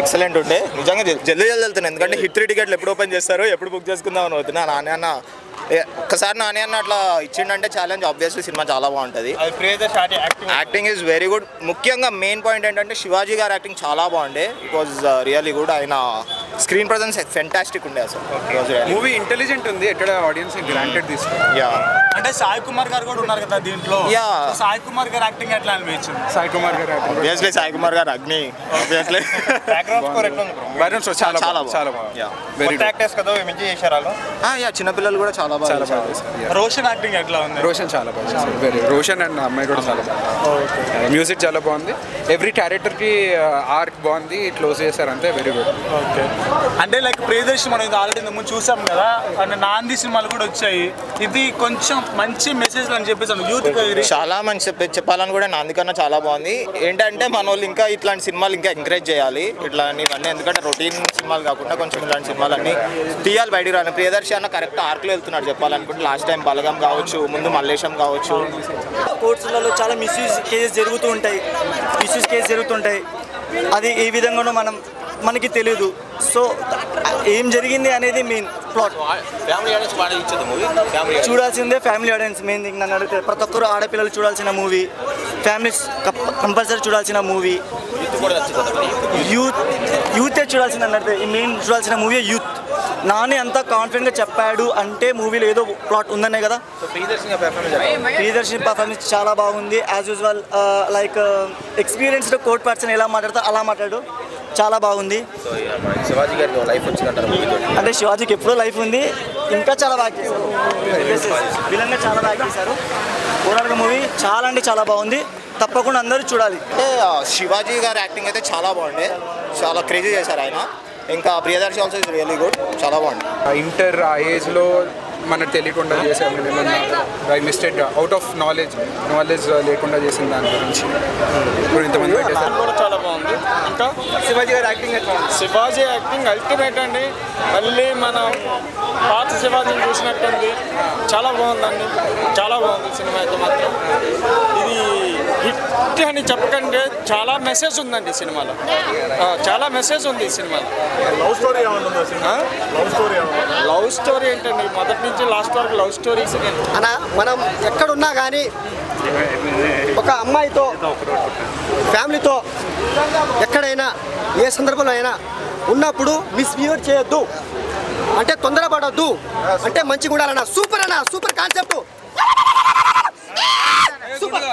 Excellent ఉండే నిజంగా జల్దీ వెళ్తున్నాను ఎందుకంటే హిట్ 3 టికెట్లు ఎప్పుడు ఓపెన్ చేస్తారో ఎప్పుడు బుక్ చేసుకుందాం అని అవుతున్నా నాని అన్న ఒక్కసారి నాని అన్న అట్లా ఇచ్చిండంటే ఛాలెంజ్ ఆబ్వియస్లీ సినిమా చాలా బాగుంటుంది. Acting is very good. ముఖ్యంగా మెయిన్ పాయింట్ ఏంటంటే శివాజీ గారి యాక్టింగ్ చాలా బాగుండే. It was really good. ఆయన స్క్రీన్ ప్రజెన్స్ ఫెంటాస్టిక్ ఉండే అసలు. మూవీ ఇంటెలిజెంట్ ఉంది. ఎక్కడ ఆడియన్స్ గ్రాంటెడ్ తీసుకుంటారు. యా అంటే సాయి కుమార్ గారు కూడా ఉన్నారు కదా దీంట్లో. యా సాయి కుమార్ గారు యాక్టింగ్ ఎట్లా అనిపించింది? సాయి కుమార్ గారు ఆబ్వియస్లీ సాయి కుమార్ గారు అగ్ని ఆబ్వియస్లీ బ్యాక్గ్రౌండ్ స్కోర్ చాలా చాలా బాగుంది. వెరీ యాక్టర్స్ కదా మంచి చేశారు. యా చిన్నపిల్లలు కూడా చాలా బాగా రోషన్ యాక్టింగ్ ఎట్లా ఉంది? రోషన్ చాలా బాగుంది. వెరీ రోషన్ అండ్ అమ్మాయి కూడా చాలా బాగుంది. మ్యూజిక్ చాలా బాగుంది. ఎవ్రీ క్యారెక్టర్ కి ఆర్క్ బాగుంది. క్లోజ్ చేశారంటే వెరీ గుడ్. ఓకే అంటే లైక్ ప్రియదర్శి మనం ఇది ఆల్రెడీ ముందు చూసాం కదా అంటే నాంది సినిమాలు కూడా వచ్చాయి. ఇది కొంచెం మంచి మెసేజ్ అని చెప్పేసి యూత్ చాలా మంచి చెప్పాలని కూడా నాంది కన్నా చాలా బాగుంది. ఏంటంటే మన వాళ్ళు ఇంకా ఇట్లాంటి సినిమాలు ఇంకా ఎంకరేజ్ చేయాలి ఇట్లాంటివన్నీ. ఎందుకంటే రొటీన్ సినిమాలు కాకుండా కొంచెం ఇలాంటి సినిమాలన్నీ తీయాలి బయటికి రాని. ప్రియదర్శి అన్న కరెక్ట్ ఆర్క్లో వెళ్తున్నాడు చెప్పాలనుకుంటే. లాస్ట్ టైం బలగం కావచ్చు, ముందు మల్లేశం కావచ్చు. కోర్ట్స్లలో చాలా మిస్యూజ్ కేసెస్ జరుగుతుంటాయి. అది ఏ విధంగానో మనకి తెలియదు. సో ఏం జరిగింది అనేది మెయిన్ ప్లాట్. చూడాల్సిందే ఫ్యామిలీ ఆడియన్స్. మెయిన్ థింగ్ నన్ను అడిగితే ప్రతి ఒక్కరు ఆడపిల్లలు చూడాల్సిన మూవీ, ఫ్యామిలీస్ కంపల్సరీ చూడాల్సిన మూవీ, యూతే చూడాల్సింది అన్నట్టు. మెయిన్ చూడాల్సిన మూవీ యూత్. నాని అంతా కాన్ఫిడెంట్గా చెప్పాడు అంటే మూవీలో ఏదో ప్లాట్ ఉందనే కదా. ప్రియదర్శిని పర్ఫార్మెన్స్ చాలా బాగుంది. As usual like experienced court person ఎలా మాట్లాడతా అలా మాట్లాడు. చాలా బాగుంది. అంటే శివాజీకి ఎప్పుడో లైఫ్ ఉంది. ఇంకా చాలా బాగా చేశారు. విలన్గా చాలా బాగా చేశారు. ఓవరాల్గా మూవీ చాలా అంటే చాలా బాగుంది. తప్పకుండా అందరూ చూడాలి. అంటే శివాజీ గారి యాక్టింగ్ అయితే చాలా బాగుండే. చాలా క్రేజీ చేశారు ఆయన. ఇంకా Priyadarshi also is really good. చాలా బాగుంది. ఇంటర్ ఆ ఏజ్లో మనకు తెలియకుండా చేసాము ఏమన్నా by mistake out of knowledge లేకుండా చేసిన దాని గురించి ఇప్పుడు ఇంతమంది పెట్టేసారు. కూడా చాలా బాగుంది. ఇంకా శివాజీ గారి యాక్టింగ్ ఎట్లా ఉంది? శివాజీ యాక్టింగ్ అల్టిమేట్ అండి. మళ్ళీ మన పాత శివాజీని చూసినట్టుంది. చాలా బాగుందండి. చాలా బాగుంది సినిమా అయితే మాత్రం. ఇది హిట్ అని చెప్పకండి, చాలా మెసేజ్ ఉందండి సినిమాలో. చాలా మెసేజ్ ఉంది ఈ సినిమాలో. లవ్ స్టోరీ ఏమన్నా? లవ్ స్టోరీ ఏంటండి? మొదటి నుంచి లాస్ట్ వరకు లవ్ స్టోరీస్. అన్న మనం ఎక్కడున్నా కానీ ఒక అమ్మాయితో ఫ్యామిలీతో ఎక్కడైనా ఏ సందర్భంలో అయినా ఉన్నప్పుడు మిస్బిహేవ్ చేయొద్దు. అంటే తొందరపడొద్దు. అంటే మంచిగా ఉండాలన్న. సూపర్ అన్న. Super concept. సూపర్.